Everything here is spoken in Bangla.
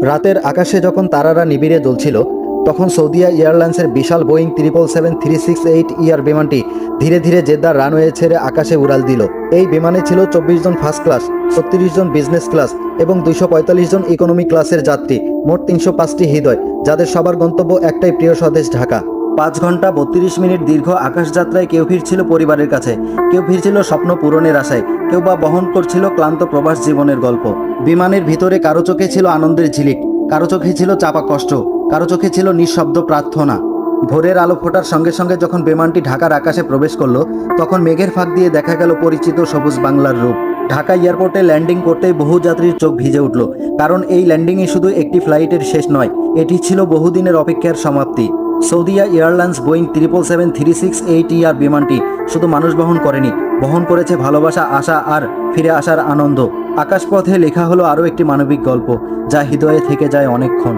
রাতের আকাশে যখন তারারা নিবিড়ে জ্বলছিল, তখন সৌদিয়া এয়ারলাইন্সের বিশাল বোয়িং 777-368 বিমানটি ধীরে ধীরে জেদ্দার রানওয়ে ছেড়ে আকাশে উড়াল দিল। এই বিমানে ছিল 24 জন ফার্স্ট ক্লাস, 36 জন বিজনেস ক্লাস এবং 245 জন ইকোনমি ক্লাসের যাত্রী, মোট 305টি হৃদয়, যাদের সবার গন্তব্য একটাই, প্রিয় স্বদেশ ঢাকা। 5 ঘন্টা 32 মিনিট দীর্ঘ আকাশযাত্রায় কেউ ফিরছিল পরিবারের কাছে, কেউ ফিরছিল স্বপ্ন পূরণের আশায়, কেউ বা বহন করছিল ক্লান্ত প্রবাস জীবনের গল্প। বিমানের ভিতরে কারো চোখে ছিল আনন্দের ঝিলিক, কারো চোখে ছিল চাপা কষ্ট, কারো চোখে ছিল নিঃশব্দ প্রার্থনা। ভোরের আলো ফোটার সঙ্গে সঙ্গে যখন বিমানটি ঢাকার আকাশে প্রবেশ করলো, তখন মেঘের ফাঁক দিয়ে দেখা গেল পরিচিত সবুজ বাংলার রূপ। ঢাকা এয়ারপোর্টে ল্যান্ডিং করতেই বহু যাত্রীর চোখ ভিজে উঠল, কারণ এই ল্যান্ডিংই শুধু একটি ফ্লাইটের শেষ নয়, এটি ছিল বহুদিনের অপেক্ষার সমাপ্তি। সৌদিয়া এয়ারলাইন্স বোয়িং 777-368 বিমানটি শুধু মানুষ বহন করেনি, বহন করেছে ভালোবাসা, আশা আর ফিরে আসার আনন্দ। আকাশপথে লেখা হলো আরও একটি মানবিক গল্প, যা হৃদয়ে থেকে যায় অনেকক্ষণ।